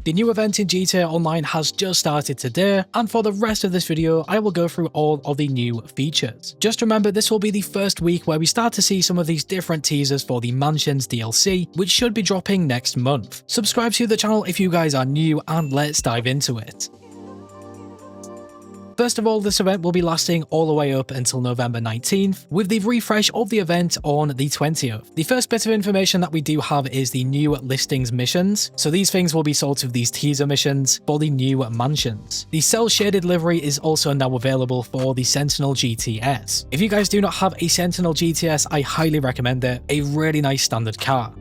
The new event in GTA Online has just started today, and for the rest of this video, I will go through all of the new features. Just remember, this will be the first week where we start to see some of these different teasers for the Mansions DLC, which should be dropping next month. Subscribe to the channel if you guys are new, and let's dive into it. First of all, this event will be lasting all the way up until November 19th, with the refresh of the event on the 20th. The first bit of information that we do have is the new listings missions, so these things will be sort of these teaser missions for the new mansions. The cell shaded livery is also now available for the Sentinel GTS. If you guys do not have a Sentinel GTS, I highly recommend it, a really nice standard car.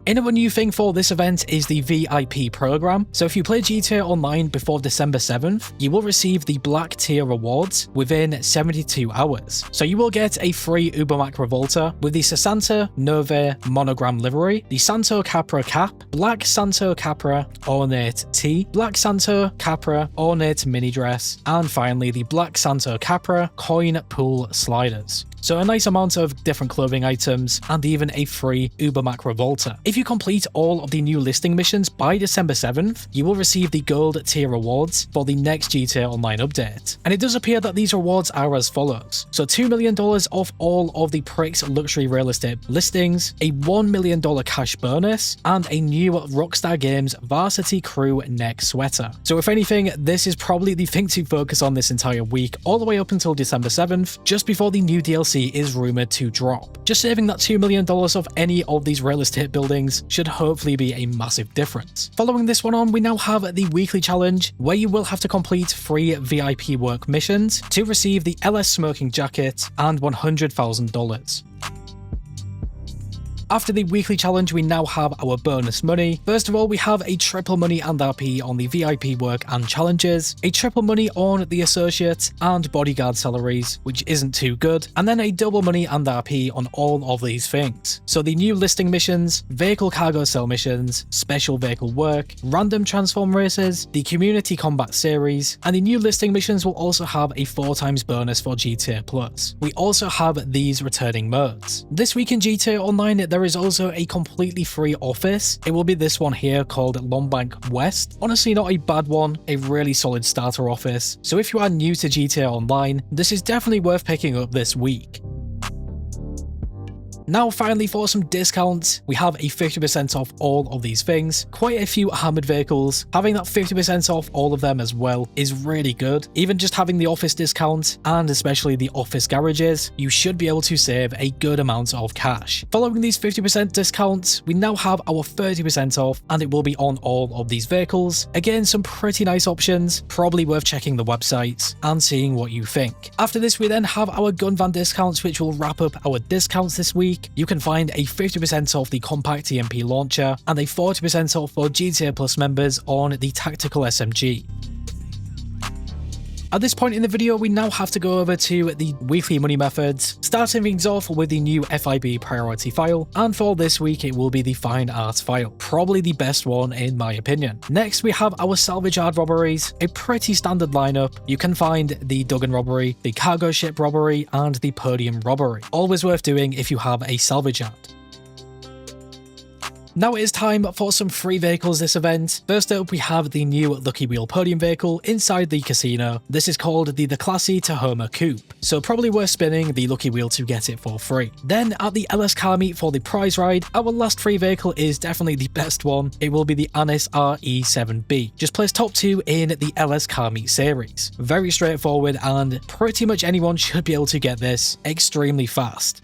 Another new thing for this event is the VIP program. So if you play GTA Online before December 7th, you will receive the Black Tier rewards within 72 hours. So you will get a free Ubermac Revolta with the Sasanta Nove monogram livery, the Santo Capra cap, Black Santo Capra ornate tee, Black Santo Capra ornate mini dress, and finally the Black Santo Capra coin pool sliders. So a nice amount of different clothing items and even a free Ubermac Revolta. If you complete all of the new listing missions by December 7th, you will receive the gold tier rewards for the next GTA Online update. And it does appear that these rewards are as follows. So $2 million off all of the Pricks luxury real estate listings, a $1 million cash bonus, and a new Rockstar Games Varsity Crew neck sweater. So if anything, this is probably the thing to focus on this entire week, all the way up until December 7th, just before the new DLC is rumored to drop. Just saving that $2 million of any of these real estate buildings should hopefully be a massive difference. Following this one on, we now have the weekly challenge, where you will have to complete 3 VIP work missions to receive the LS smoking jacket and $100,000. After the weekly challenge, we now have our bonus money. First of all, we have a triple money and RP on the VIP work and challenges, a triple money on the associate and bodyguard salaries, which isn't too good, and then a double money and RP on all of these things. So the new listing missions, vehicle cargo cell missions, special vehicle work, random transform races, the community combat series, and the new listing missions will also have a 4x bonus for GTA Plus. We also have these returning modes. This week in GTA Online, there is also a completely free office. It will be this one here called Lombank West. Honestly, not a bad one, a really solid starter office. So if you are new to GTA Online, this is definitely worth picking up this week. Now finally, for some discounts, we have a 50% off all of these things. Quite a few armored vehicles. Having that 50% off all of them as well is really good. Even just having the office discount, and especially the office garages, you should be able to save a good amount of cash. Following these 50% discounts, we now have our 30% off, and it will be on all of these vehicles. Again, some pretty nice options, probably worth checking the websites and seeing what you think. After this, we then have our gun van discounts, which will wrap up our discounts this week. You can find a 50% off the compact EMP launcher and a 40% off for GTA Plus members on the tactical SMG. At this point in the video, we now have to go over to the weekly money methods, starting things off with the new FIB priority file, and for this week it will be the fine art file, probably the best one in my opinion. Next we have our salvage yard robberies, a pretty standard lineup. You can find the Duggan robbery, the cargo ship robbery, and the podium robbery. Always worth doing if you have a salvage yard. Now it is time for some free vehicles this event. First up, we have the new Lucky Wheel podium vehicle inside the casino. This is called the Classy Tahoma Coupe, so probably worth spinning the Lucky Wheel to get it for free. Then at the LS car meet for the prize ride, our last free vehicle is definitely the best one. It will be the Anis RE7B. Just place top 2 in the LS car meet series. Very straightforward, and pretty much anyone should be able to get this extremely fast.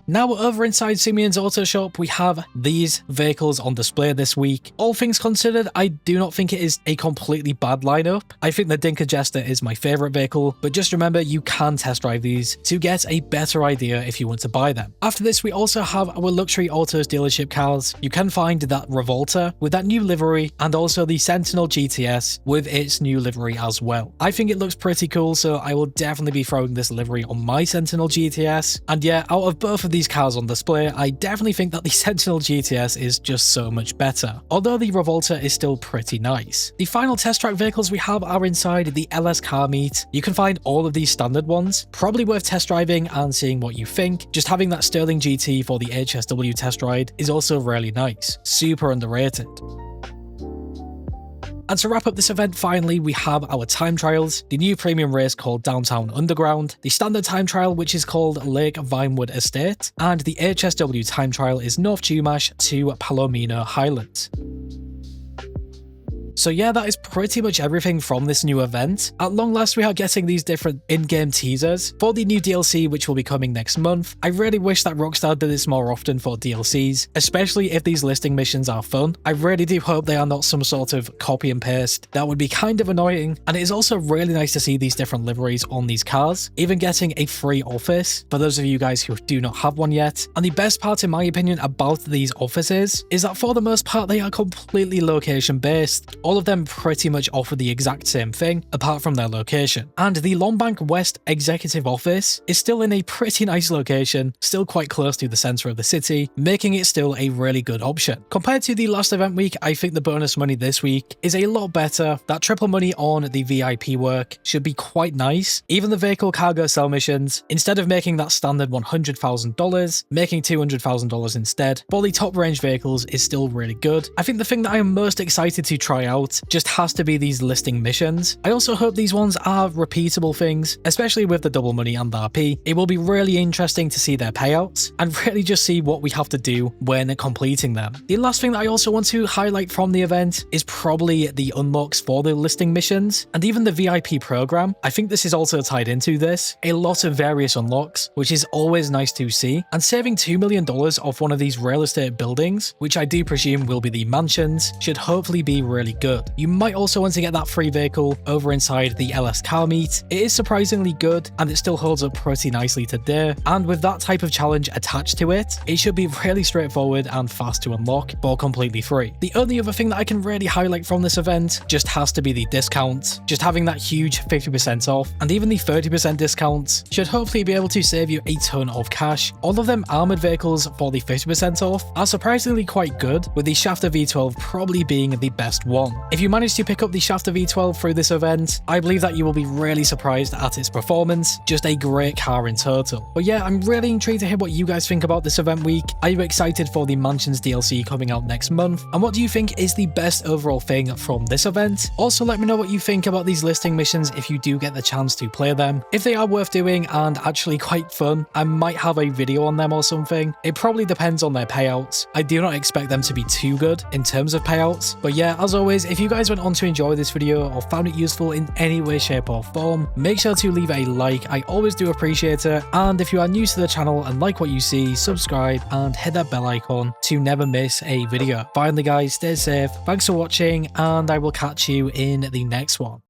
Now over inside Simeon's Auto Shop, we have these vehicles on display this week. All things considered, I do not think it is a completely bad lineup. I think the Dinka Jester is my favourite vehicle, but just remember you can test drive these to get a better idea if you want to buy them. After this, we also have our Luxury Autos dealership cars. You can find that Revolta with that new livery, and also the Sentinel GTS with its new livery as well. I think it looks pretty cool, so I will definitely be throwing this livery on my Sentinel GTS. And yeah, out of both of these these cars on display, I definitely think that the Sentinel GTS is just so much better, although the Revolta is still pretty nice. The final test track vehicles we have are inside the LS car meet. You can find all of these standard ones, probably worth test driving and seeing what you think. Just having that Sterling GT for the HSW test ride is also really nice, super underrated. And to wrap up this event, finally, we have our time trials, the new premium race called Downtown Underground, the standard time trial which is called Lake Vinewood Estate, and the HSW time trial is North Chumash to Palomino Highlands. So yeah, that is pretty much everything from this new event. At long last, we are getting these different in-game teasers for the new DLC which will be coming next month. I really wish that Rockstar did this more often for DLCs, especially if these listing missions are fun. I really do hope they are not some sort of copy and paste. That would be kind of annoying, and it is also really nice to see these different liveries on these cars, even getting a free office for those of you guys who do not have one yet. And the best part in my opinion about these offices is that for the most part they are completely location based. All of them pretty much offer the exact same thing, apart from their location. And the Longbank West Executive Office is still in a pretty nice location, still quite close to the center of the city, making it still a really good option. Compared to the last event week, I think the bonus money this week is a lot better. That triple money on the VIP work should be quite nice. Even the vehicle cargo sell missions, instead of making that standard $100,000, making $200,000 instead, for the top range vehicles is still really good. I think the thing that I am most excited to try out just has to be these listing missions. I also hope these ones are repeatable things, especially with the double money and the RP. It will be really interesting to see their payouts and really just see what we have to do when completing them. The last thing that I also want to highlight from the event is probably the unlocks for the listing missions and even the VIP program. I think this is also tied into this. A lot of various unlocks, which is always nice to see, and saving $2 million off one of these real estate buildings, which I do presume will be the mansions, should hopefully be really good. You might also want to get that free vehicle over inside the LS car meet. It is surprisingly good and it still holds up pretty nicely today, and with that type of challenge attached to it, it should be really straightforward and fast to unlock, but completely free. The only other thing that I can really highlight from this event just has to be the discounts. Just having that huge 50% off and even the 30% discounts should hopefully be able to save you a ton of cash. All of them armored vehicles for the 50% off are surprisingly quite good, with the Shafter V12 probably being the best one. If you manage to pick up the Shafter V12 through this event, I believe that you will be really surprised at its performance. Just a great car in total. But yeah, I'm really intrigued to hear what you guys think about this event week. Are you excited for the Mansions DLC coming out next month? And what do you think is the best overall thing from this event? Also, let me know what you think about these listing missions if you do get the chance to play them. If they are worth doing and actually quite fun, I might have a video on them or something. It probably depends on their payouts. I do not expect them to be too good in terms of payouts. But yeah, as always, if you guys went on to enjoy this video or found it useful in any way, shape or form, make sure to leave a like. I always do appreciate it. And if you are new to the channel and like what you see, subscribe and hit that bell icon to never miss a video. Finally guys, stay safe, thanks for watching, and I will catch you in the next one.